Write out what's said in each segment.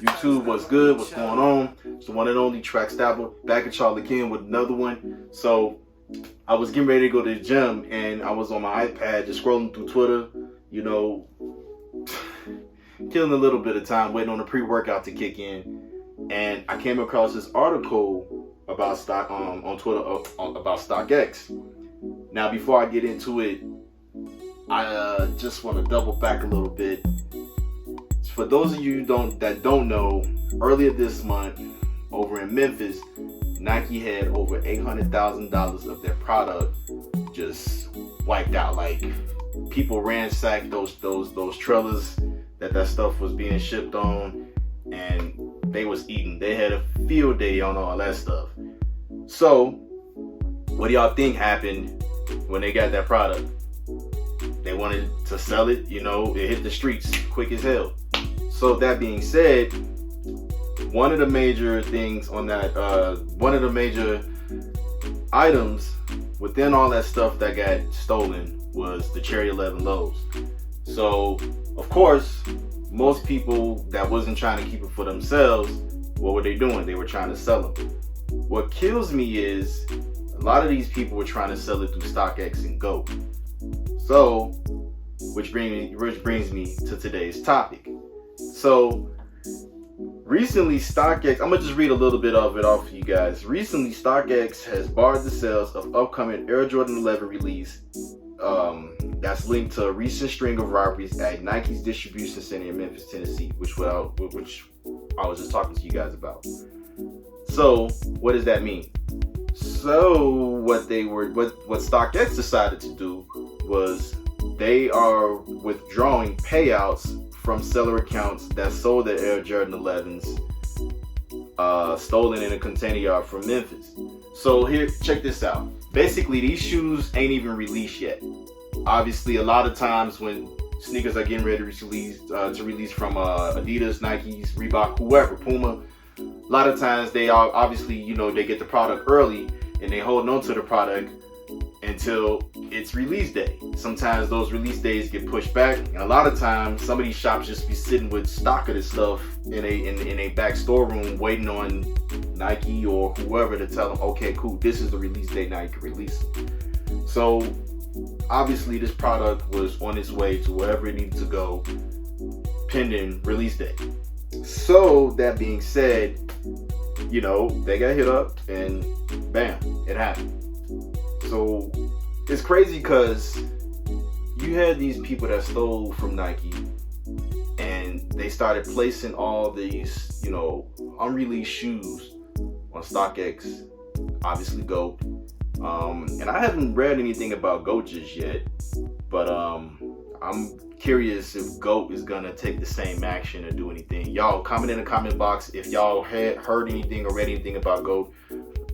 YouTube, what's good? What's going on? It's the one and only Track Stabber back at y'all again with another one. So I was getting ready to go to the gym and I was on my iPad just scrolling through Twitter, you know, killing a little bit of time waiting on the pre-workout to kick in, and I came across this article about stock on Twitter about StockX. Now, before I get into it, I just want to double back a little bit. For those of you that don't know, earlier this month over in Memphis, Nike had over $800,000 of their product just wiped out. Like, people ransacked those trailers that stuff was being shipped on, and they was eating. They had a field day on all that stuff. So, what do y'all think happened when they got that product? They wanted to sell it, you know, it hit the streets quick as hell. So that being said, one of the major things on that, one of the major items within all that stuff that got stolen was the Cherry 11 lows. So, of course, most people that wasn't trying to keep it for themselves, what were they doing? They were trying to sell them. What kills me is a lot of these people were trying to sell it through StockX and GOAT. So, which brings me to today's topic. So, recently StockX, I'm gonna just read a little bit of it off for you guys. Recently, StockX has barred the sales of upcoming Air Jordan 11 release that's linked to a recent string of robberies at Nike's distribution center in Memphis, Tennessee, which I was just talking to you guys about. So, what does that mean? So, what StockX decided to do was they are withdrawing payouts from seller accounts that sold their Air Jordan 11s stolen in a container yard from Memphis. So here, check this out. Basically, these shoes ain't even released yet. Obviously, a lot of times when sneakers are getting ready to release from Adidas, Nikes, Reebok, whoever, Puma, a lot of times they are obviously, you know, they get the product early and they hold on to the product until its release day. Sometimes those release days get pushed back, and a lot of times some of these shops just be sitting with stock of this stuff in a back storeroom waiting on Nike or whoever to tell them, okay, cool, this is the release date, now you can release it. So obviously this product was on its way to wherever it needed to go pending release date. So that being said, you know, they got hit up and bam, it happened. So it's crazy because you had these people that stole from Nike and they started placing all these, you know, unreleased shoes on StockX, obviously GOAT. And I haven't read anything about GOAT just yet, but I'm curious if GOAT is gonna take the same action or do anything. Y'all comment in the comment box if y'all had heard anything or read anything about GOAT.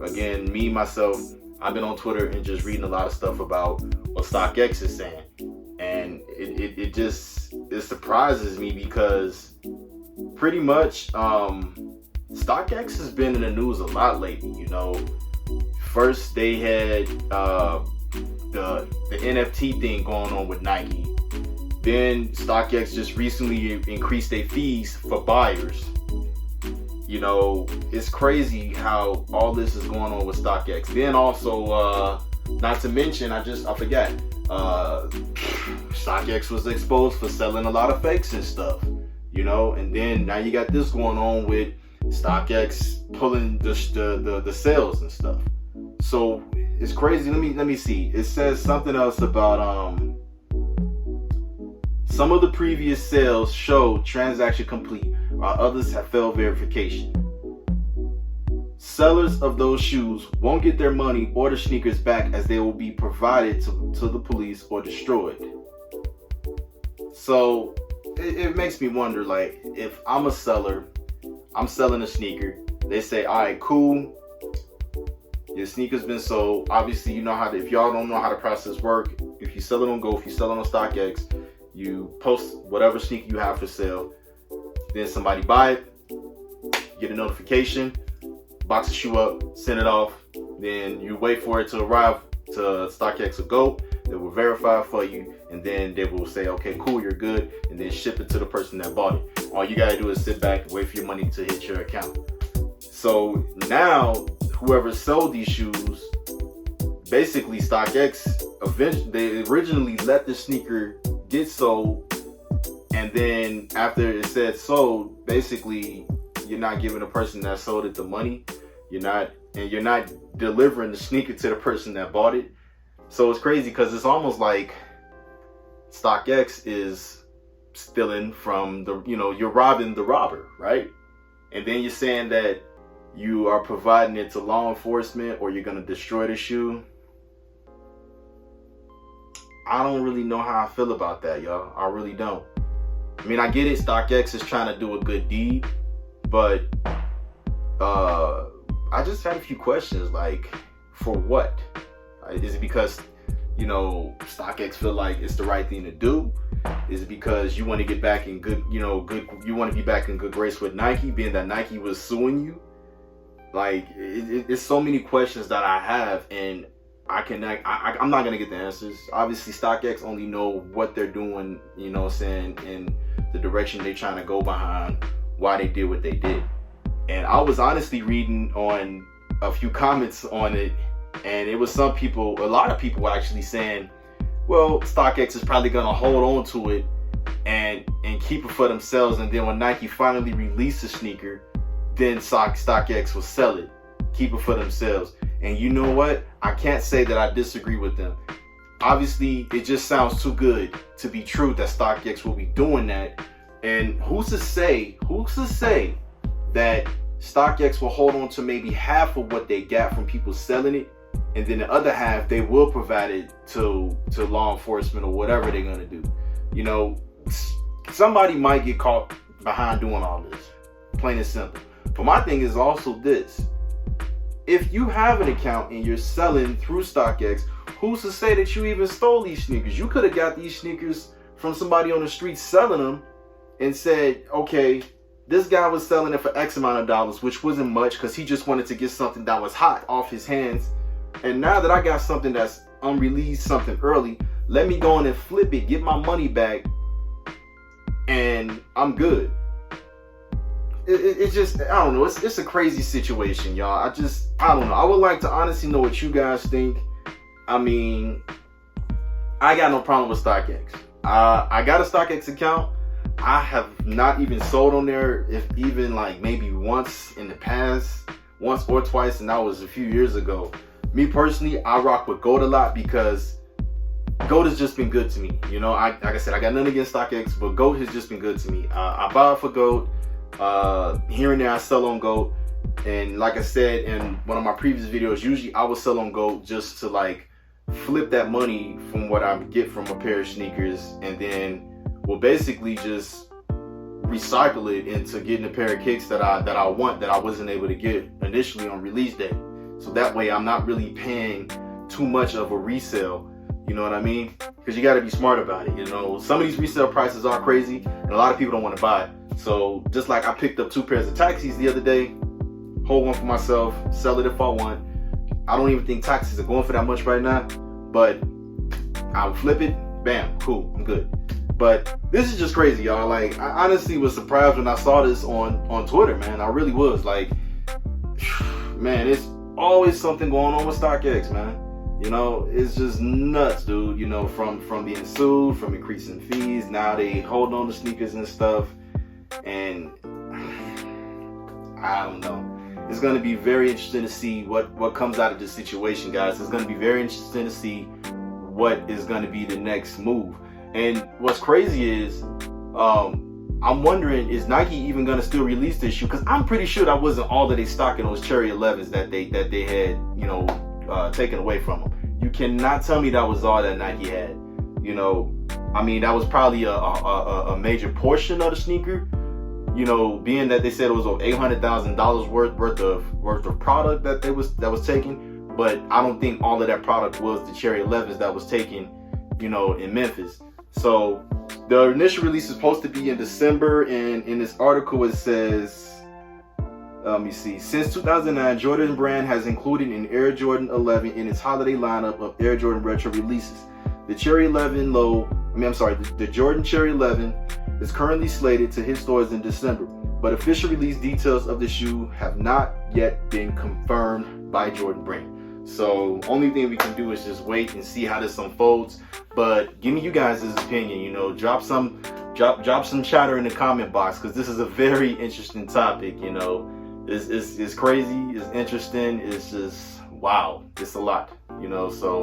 Again, me, myself, I've been on Twitter and just reading a lot of stuff about what StockX is saying, and it surprises me because pretty much StockX has been in the news a lot lately. You know, first they had the NFT thing going on with Nike. Then StockX just recently increased their fees for buyers. You know, it's crazy how all this is going on with StockX. Then also, not to mention, I forgot, StockX was exposed for selling a lot of fakes and stuff, you know, and then now you got this going on with StockX pulling the sales and stuff. So it's crazy. Let me see. It says something else about some of the previous sales show transaction complete, while others have failed verification. Sellers of those shoes won't get their money or the sneakers back, as they will be provided to the police or destroyed. So it makes me wonder, like, if I'm a seller, I'm selling a sneaker, they say, all right, cool, your sneaker's been sold. Obviously, you know how to, if y'all don't know how the process works, if you sell it on GOAT, if you sell it on StockX, you post whatever sneaker you have for sale, then somebody buy it, get a notification, box the shoe up, send it off, then you wait for it to arrive to StockX or GOAT. They will verify it for you, and then they will say, okay, cool, you're good, and then ship it to the person that bought it. All you gotta do is sit back and wait for your money to hit your account. So now, whoever sold these shoes, basically StockX, they originally let the sneaker get sold, and then after it said sold, basically you're not giving the person that sold it the money. You're not delivering the sneaker to the person that bought it. So it's crazy because it's almost like StockX is stealing from the, you're robbing the robber, right? And then you're saying that you are providing it to law enforcement, or you're going to destroy the shoe. I don't really know how I feel about that, y'all. I really don't. I mean, I get it. StockX is trying to do a good deed, but I just had a few questions, like, for what? Is it because, StockX feel like it's the right thing to do? Is it because you want to get back in good, you want to be back in good grace with Nike, being that Nike was suing you? Like, it's so many questions that I have, and I'm not going to get the answers. Obviously, StockX only know what they're doing, and the direction they're trying to go behind why they did what they did. And I was honestly reading on a few comments on it, and it was a lot of people were actually saying, well, StockX is probably going to hold on to it and keep it for themselves, and then when Nike finally released the sneaker, then StockX will sell it, keep it for themselves. And you know what? I can't say that I disagree with them. Obviously, it just sounds too good to be true that StockX will be doing that. And who's to say that StockX will hold on to maybe half of what they got from people selling it, and then the other half they will provide it to law enforcement or whatever they're gonna do. Somebody might get caught behind doing all this, plain and simple. But my thing is also this: if you have an account and you're selling through StockX, who's to say that you even stole these sneakers? You could have got these sneakers from somebody on the street selling them and said, okay, this guy was selling it for X amount of dollars, which wasn't much because he just wanted to get something that was hot off his hands. And now that I got something that's unreleased, something early, let me go in and flip it, get my money back, and I'm good. It's just, I don't know, it's a crazy situation, y'all. I don't know. I would like to honestly know what you guys think. I mean, I got no problem with StockX. I got a StockX account. I have not even sold on there, if even like maybe once in the past, once or twice, and that was a few years ago. Me personally, I rock with GOAT a lot because GOAT has just been good to me. Like I said, I got nothing against StockX, but GOAT has just been good to me. I buy it for GOAT. Here and there I sell on GOAT, and like I said in one of my previous videos, usually I will sell on GOAT just to like flip that money from what I get from a pair of sneakers, and then we'll basically just recycle it into getting a pair of kicks that I want, that I wasn't able to get initially on release day. So that way I'm not really paying too much of a resale. You know what I mean? Because you got to be smart about it. Some of these resale prices are crazy, and a lot of people don't want to buy it. So just like I picked up 2 pairs of taxis the other day, hold one for myself, sell it if I want. I don't even think taxis are going for that much right now, but I'll flip it, bam, cool, I'm good. But this is just crazy, y'all. Like, I honestly was surprised when I saw this on Twitter, man. I really was. Like, man, it's always something going on with StockX, man. It's just nuts, dude. From being sued, from increasing fees, now they hold on to sneakers and stuff. And I don't know. It's going to be very interesting to see what comes out of this situation, guys. It's going to be very interesting to see what is going to be the next move. And what's crazy is, I'm wondering, is Nike even going to still release this shoe? Because I'm pretty sure that wasn't all that they stock in those Cherry 11s that they had, taken away from them. You cannot tell me that was all that Nike had. I mean, that was probably a major portion of the sneaker. Being that they said it was over $800,000 worth of product that was taken, but I don't think all of that product was the Cherry 11s that was taken, in Memphis. So the initial release is supposed to be in December, and in this article it says, let me see. Since 2009, Jordan brand has included an Air Jordan 11 in its holiday lineup of Air Jordan retro releases. The Jordan Cherry 11 is currently slated to hit stores in December, but official release details of the shoe have not yet been confirmed by Jordan Brand. So only thing we can do is just wait and see how this unfolds. But give me you guys' opinion. You know, drop some chatter in the comment box, because this is a very interesting topic. You know, it's crazy, it's interesting, it's just wow, it's a lot. You know, so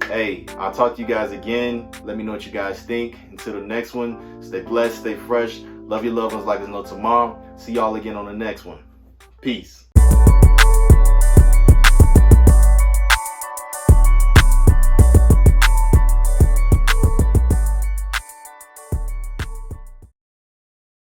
hey, I'll talk to you guys again. Let me know what you guys think. Until the next one, stay blessed, stay fresh, love your loved ones like there's no tomorrow. See y'all again on the next one. Peace.